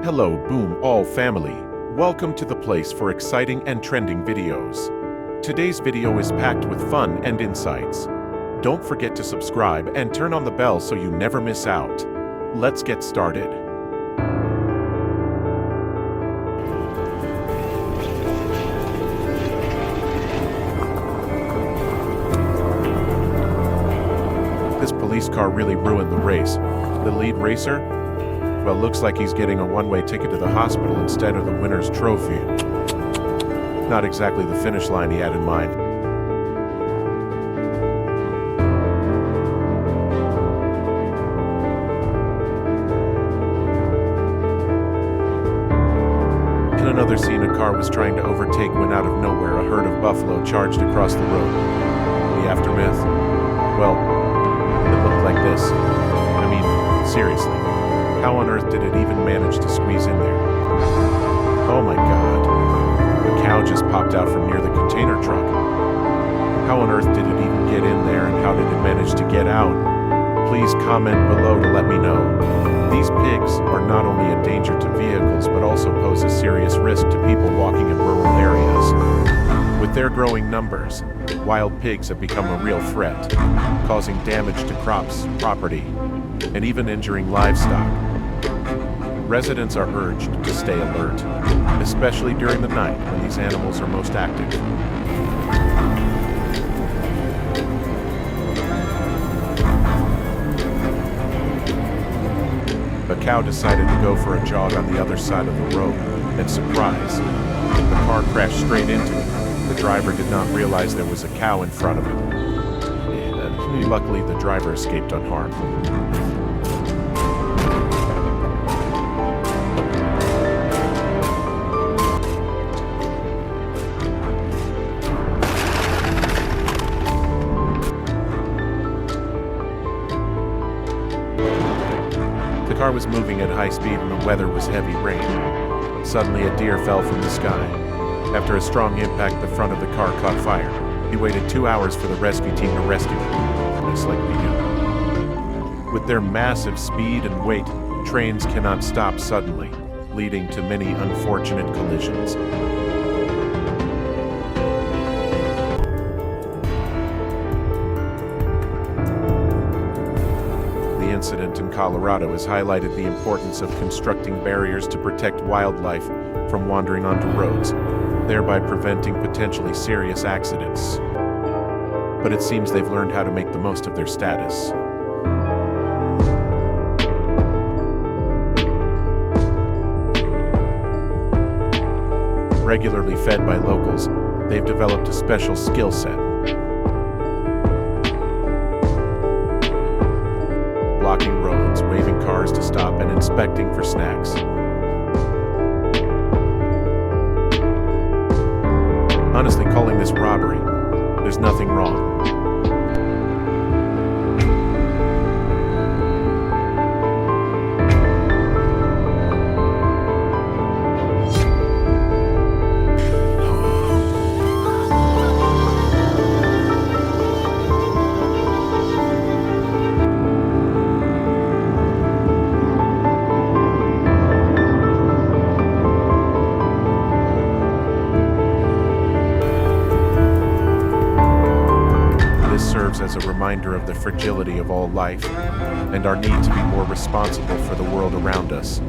Hello, Boom All family. Welcome to the place for exciting and trending videos. Today's video is packed with fun and insights. Don't forget to subscribe and turn on the bell so you never miss out. Let's get started. This police car really ruined the race. The lead racer? Well, looks like he's getting a one-way ticket to the hospital instead of the winner's trophy. Not exactly the finish line he had in mind. In another scene, a car was trying to overtake when out of nowhere a herd of buffalo charged across the road. The aftermath? Well, it looked like this. I mean, seriously. How on earth did it even manage to squeeze in there? Oh my god. A cow just popped out from near the container truck. How on earth did it even get in there, and how did it manage to get out? Please comment below to let me know. These pigs are not only a danger to vehicles but also pose a serious risk to people walking in rural areas. With their growing numbers, wild pigs have become a real threat, causing damage to crops, property, and even injuring livestock. Residents are urged to stay alert, especially during the night when these animals are most active. A cow decided to go for a jog on the other side of the road, and surprise, the car crashed straight into it. The driver did not realize there was a cow in front of him. Luckily, the driver escaped unharmed. The car was moving at high speed and the weather was heavy rain. Suddenly, a deer fell from the sky. After a strong impact, the front of the car caught fire. He waited 2 hours for the rescue team to rescue him, just like we do. With their massive speed and weight, trains cannot stop suddenly, leading to many unfortunate collisions. The incident in Colorado has highlighted the importance of constructing barriers to protect wildlife from wandering onto roads, thereby preventing potentially serious accidents. But it seems they've learned how to make the most of their status. Regularly fed by locals, they've developed a special skill set. Blocking roads, waving cars to stop, and inspecting for snacks. Honestly, calling this robbery, there's nothing wrong. Serves as a reminder of the fragility of all life and our need to be more responsible for the world around us.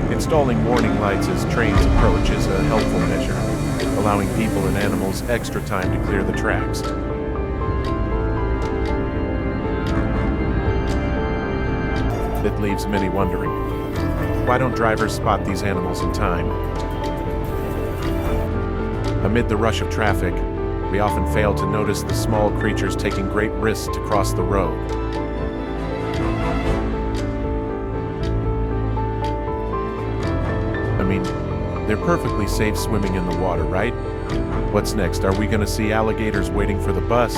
Installing warning lights as trains approach is a helpful measure, allowing people and animals extra time to clear the tracks. It leaves many wondering, why don't drivers spot these animals in time? Amid the rush of traffic, we often fail to notice the small creatures taking great risks to cross the road. I mean, they're perfectly safe swimming in the water, right? What's next? Are we going to see alligators waiting for the bus?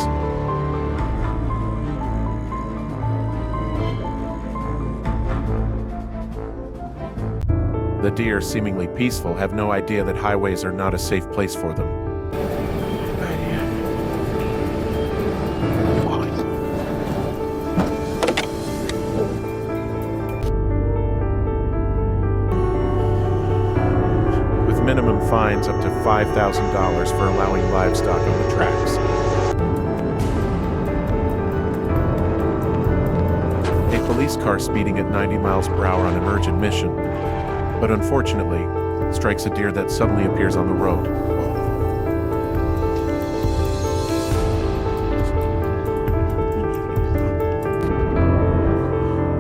The deer, seemingly peaceful, have no idea that highways are not a safe place for them. With minimum fines up to $5,000 for allowing livestock on the tracks. A police car speeding at 90 miles per hour on emergent mission, but unfortunately, strikes a deer that suddenly appears on the road.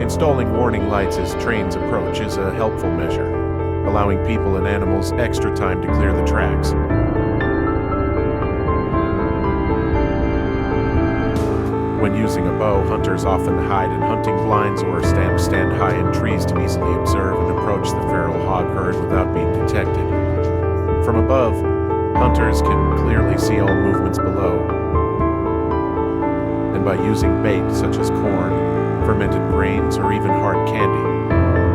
Installing warning lights as trains approach is a helpful measure, allowing people and animals extra time to clear the tracks. When using a bow, hunters often hide in hunting blinds or stand high in trees to easily observe and approach the feral hog herd without being detected. From above, hunters can clearly see all movements below. And by using bait such as corn, fermented grains, or even hard candy,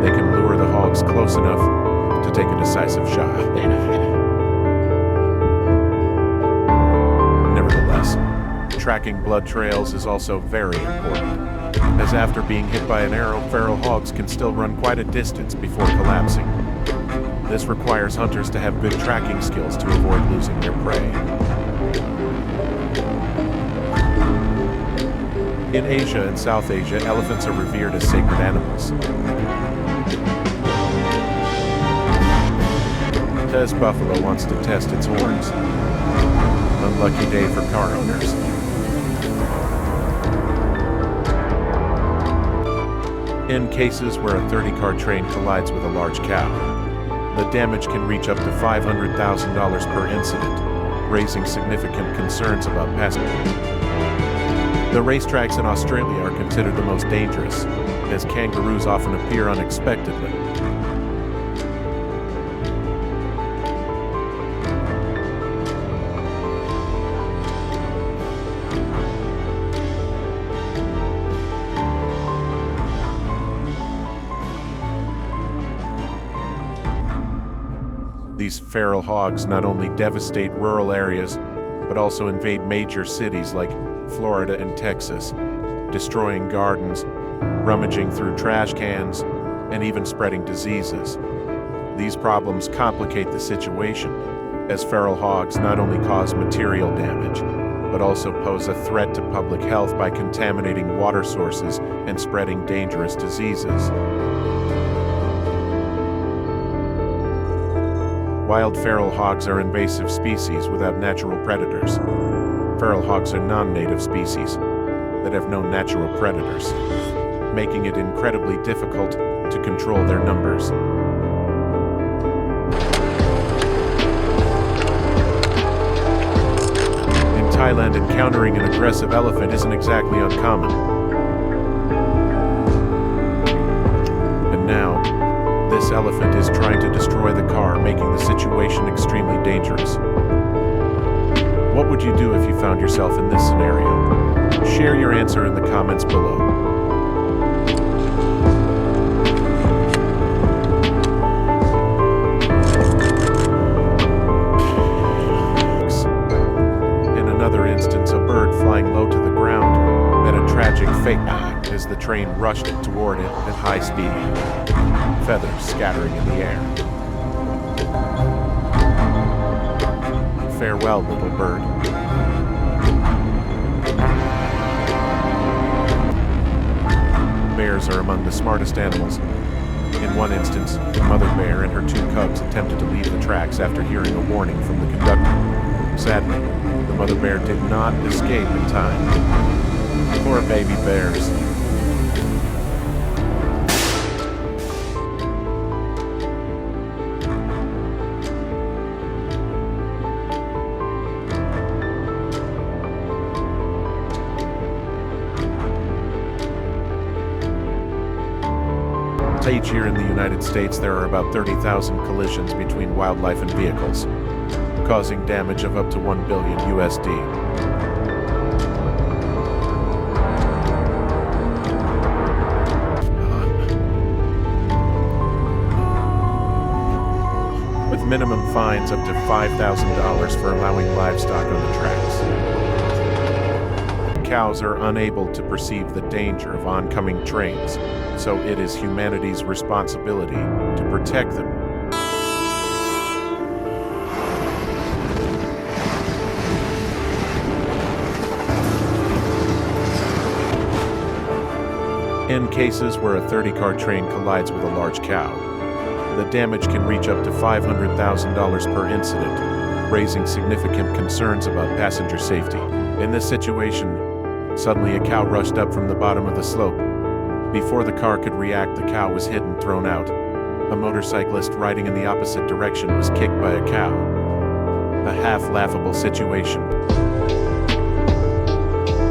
they can lure the hogs close enough to take a decisive shot. Nevertheless, tracking blood trails is also very important, as after being hit by an arrow, feral hogs can still run quite a distance before collapsing. This requires hunters to have good tracking skills to avoid losing their prey. In Asia and South Asia, elephants are revered as sacred animals. Tez buffalo wants to test its horns. Unlucky day for car owners. In cases where a 30-car train collides with a large cow, the damage can reach up to $500,000 per incident, raising significant concerns about passengers. The racetracks in Australia are considered the most dangerous, as kangaroos often appear unexpectedly. These feral hogs not only devastate rural areas, but also invade major cities like Florida and Texas, destroying gardens, rummaging through trash cans, and even spreading diseases. These problems complicate the situation, as feral hogs not only cause material damage, but also pose a threat to public health by contaminating water sources and spreading dangerous diseases. Wild feral hogs are invasive species without natural predators. Feral hogs are non-native species that have no natural predators, making it incredibly difficult to control their numbers. In Thailand, encountering an aggressive elephant isn't exactly uncommon. And now, this elephant is trying to destroy the car, making the situation extremely dangerous. What would you do if you found yourself in this scenario? Share your answer in the comments below. In another instance, a bird flying low to the ground met a tragic fate as the train rushed toward it at high speed, feathers scattering in the air. Farewell, little bird. Bears are among the smartest animals. In one instance, a mother bear and her 2 cubs attempted to leave the tracks after hearing a warning from the conductor. Sadly, the mother bear did not escape in time. Poor baby bears. Each year in the United States, there are about 30,000 collisions between wildlife and vehicles, causing damage of up to $1 billion USD. fines up to $5,000 for allowing livestock on the tracks. Cows are unable to perceive the danger of oncoming trains, so it is humanity's responsibility to protect them. In cases where a 30-car train collides with a large cow, the damage can reach up to $500,000 per incident, raising significant concerns about passenger safety. In this situation, suddenly a cow rushed up from the bottom of the slope. Before the car could react, the cow was hit and thrown out. A motorcyclist riding in the opposite direction was kicked by a cow. A half-laughable situation.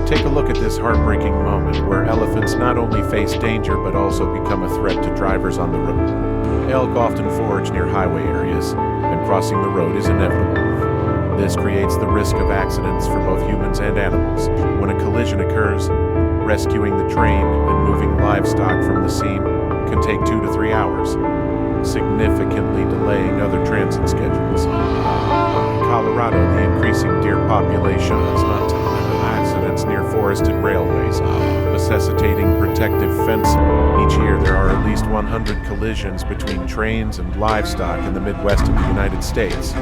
Take a look at this heartbreaking moment where elephants not only face danger but also become a threat to drivers on the road. Elk often forage near highway areas, and crossing the road is inevitable. This creates the risk of accidents for both humans and animals. When a collision occurs, rescuing the train and moving livestock from the scene can take 2 to 3 hours, significantly delaying other transit schedules. In Colorado, the increasing deer population has led to accidents near forested railways, necessitating protective fencing. Each year, there are at least 100 collisions between trains and livestock in the Midwest of the United States.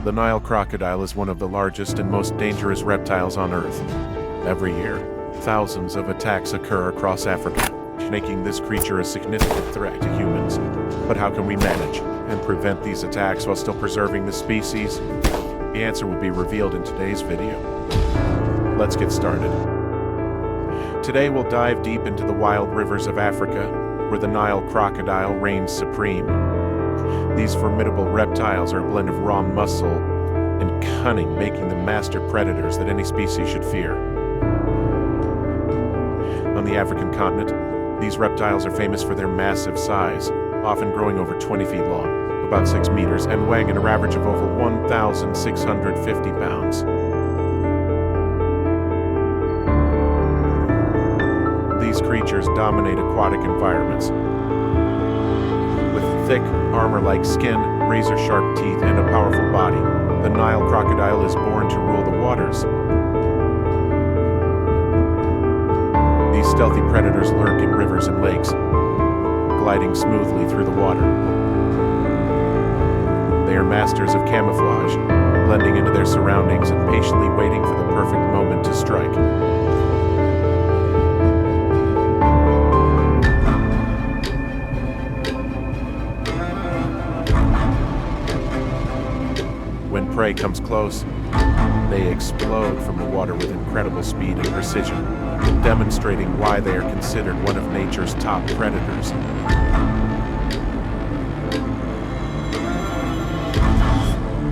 The Nile crocodile is one of the largest and most dangerous reptiles on Earth. Every year, thousands of attacks occur across Africa, making this creature a significant threat to humans. But how can we manage and prevent these attacks while still preserving the species? The answer will be revealed in today's video. Let's get started. Today we'll dive deep into the wild rivers of Africa, where the Nile crocodile reigns supreme. These formidable reptiles are a blend of raw muscle and cunning, making them master predators that any species should fear. On the African continent, these reptiles are famous for their massive size, often growing over 20 feet long, about 6 meters, and weighing an average of over 1,650 pounds. These creatures dominate aquatic environments. With thick, armor-like skin, razor-sharp teeth, and a powerful body, the Nile crocodile is born to rule the waters. These stealthy predators lurk in rivers and lakes, gliding smoothly through the water. They are masters of camouflage, blending into their surroundings and patiently waiting for the perfect moment to strike. When prey comes close, they explode from the water with incredible speed and precision, demonstrating why they are considered one of nature's top predators.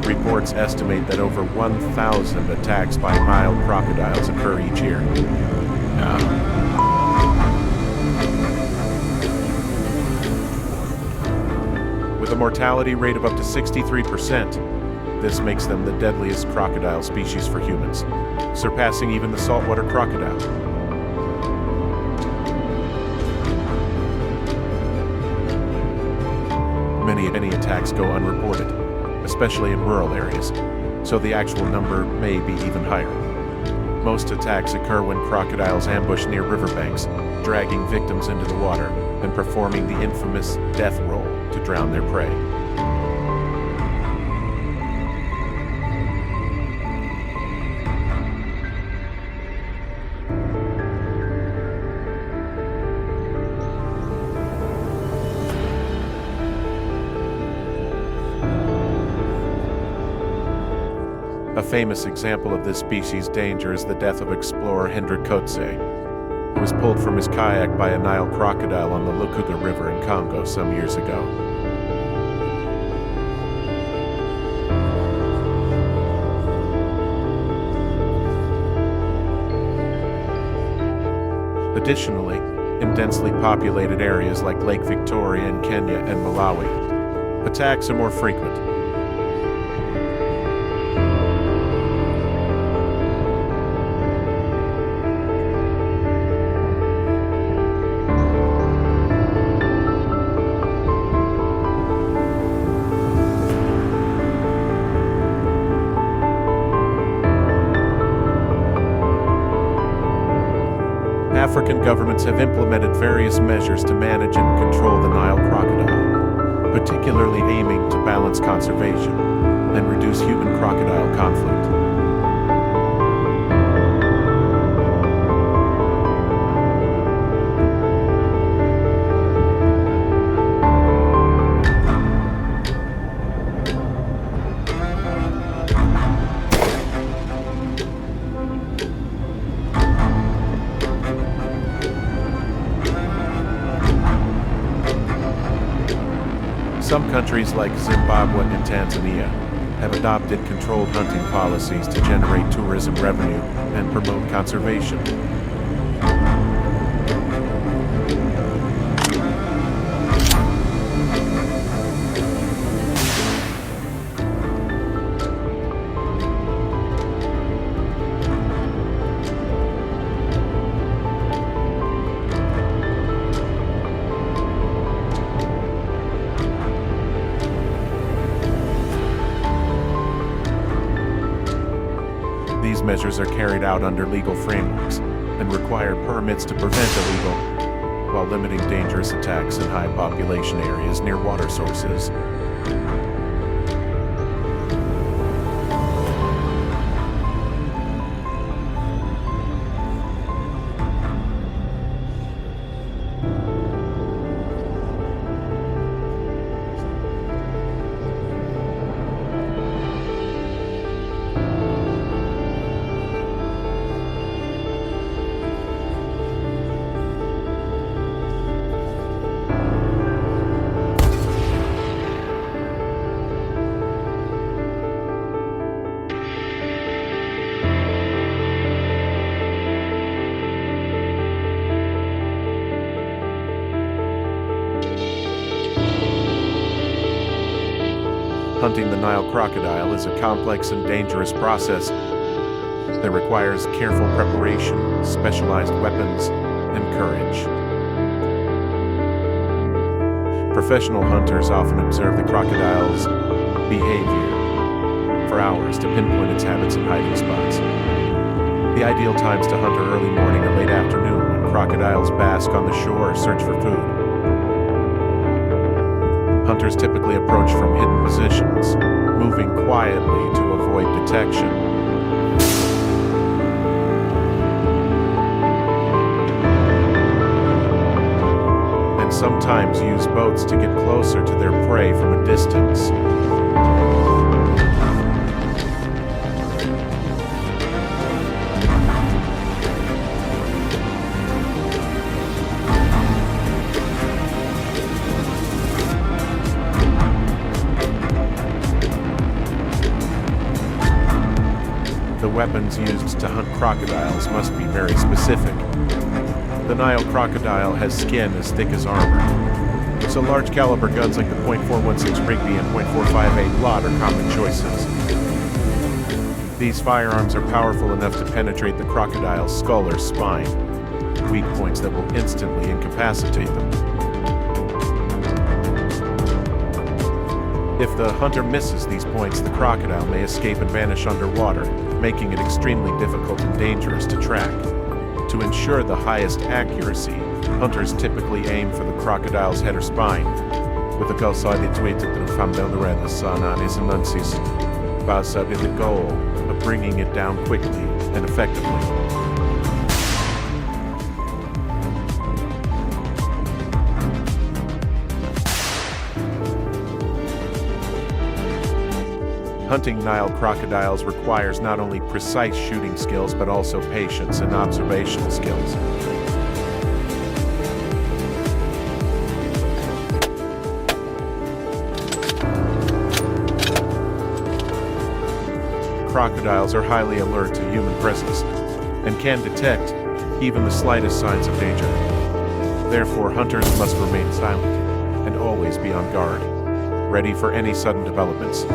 Reports estimate that over 1,000 attacks by Nile crocodiles occur each year. With a mortality rate of up to 63%, this makes them the deadliest crocodile species for humans, surpassing even the saltwater crocodile. Many attacks go unreported, especially in rural areas, so the actual number may be even higher. Most attacks occur when crocodiles ambush near riverbanks, dragging victims into the water, and performing the infamous death roll to drown their prey. A famous example of this species' danger is the death of explorer Hendrik Coetzee, who was pulled from his kayak by a Nile crocodile on the Lukuga River in Congo some years ago. Additionally, in densely populated areas like Lake Victoria in Kenya and Malawi, attacks are more frequent. African governments have implemented various measures to manage and control the Nile crocodile, particularly aiming to balance conservation and reduce human-crocodile conflict. Some countries like Zimbabwe and Tanzania have adopted controlled hunting policies to generate tourism revenue and promote conservation. These measures are carried out under legal frameworks and require permits to prevent illegal, while limiting dangerous attacks in high population areas near water sources. Hunting the Nile crocodile is a complex and dangerous process that requires careful preparation, specialized weapons, and courage. Professional hunters often observe the crocodile's behavior for hours to pinpoint its habits and hiding spots. The ideal times to hunt are early morning or late afternoon when crocodiles bask on the shore or search for food. Hunters typically approach from hidden positions, moving quietly to avoid detection. And sometimes use boats to get closer to their prey from a distance. The weapons used to hunt crocodiles must be very specific. The Nile crocodile has skin as thick as armor, so large caliber guns like the .416 Rigby and .458 Blot are common choices. These firearms are powerful enough to penetrate the crocodile's skull or spine, weak points that will instantly incapacitate them. If the hunter misses these points, the crocodile may escape and vanish underwater, making it extremely difficult and dangerous to track. To ensure the highest accuracy, hunters typically aim for the crocodile's head or spine, with a calcited weight to the family son on his anuncis, with the goal of bringing it down quickly and effectively. Hunting Nile crocodiles requires not only precise shooting skills but also patience and observational skills. Crocodiles are highly alert to human presence and can detect even the slightest signs of danger. Therefore, hunters must remain silent and always be on guard, ready for any sudden developments.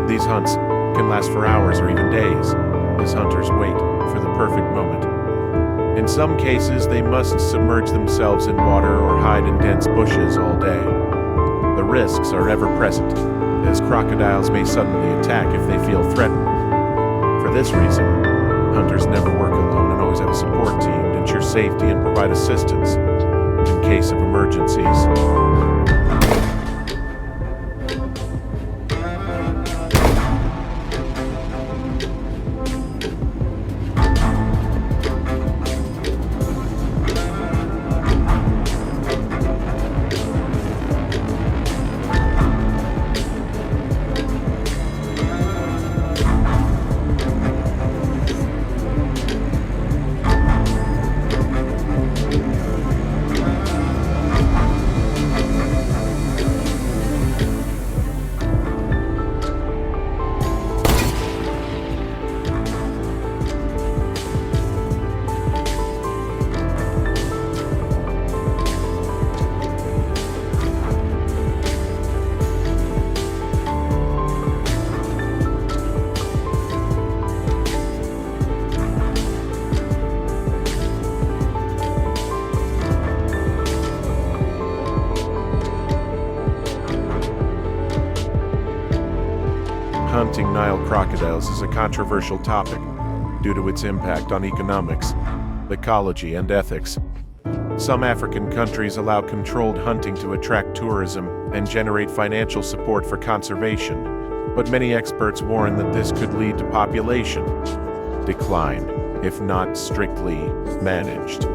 These hunts can last for hours or even days, as hunters wait for the perfect moment. In some cases, they must submerge themselves in water or hide in dense bushes all day. The risks are ever present, as crocodiles may suddenly attack if they feel threatened. For this reason, hunters never work alone and always have a support team to ensure safety and provide assistance in case of emergencies. Hunting Nile crocodiles is a controversial topic due to its impact on economics, ecology, and ethics. Some African countries allow controlled hunting to attract tourism and generate financial support for conservation, but many experts warn that this could lead to population decline if not strictly managed.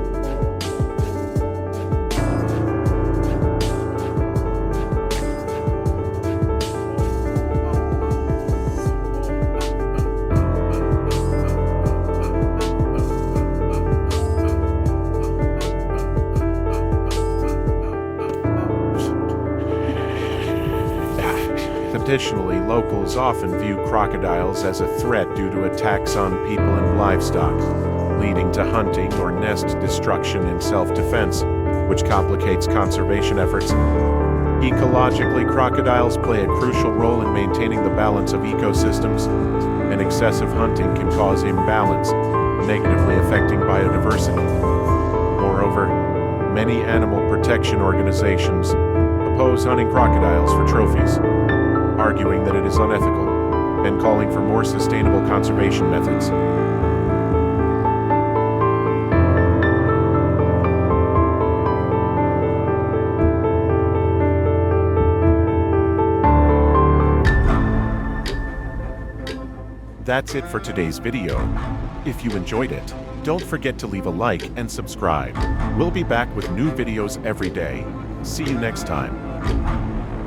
Additionally, locals often view crocodiles as a threat due to attacks on people and livestock, leading to hunting or nest destruction in self-defense, which complicates conservation efforts. Ecologically, crocodiles play a crucial role in maintaining the balance of ecosystems, and excessive hunting can cause imbalance, negatively affecting biodiversity. Moreover, many animal protection organizations oppose hunting crocodiles for trophies, arguing that it is unethical and calling for more sustainable conservation methods. That's it for today's video. If you enjoyed it, don't forget to leave a like and subscribe. We'll be back with new videos every day. See you next time.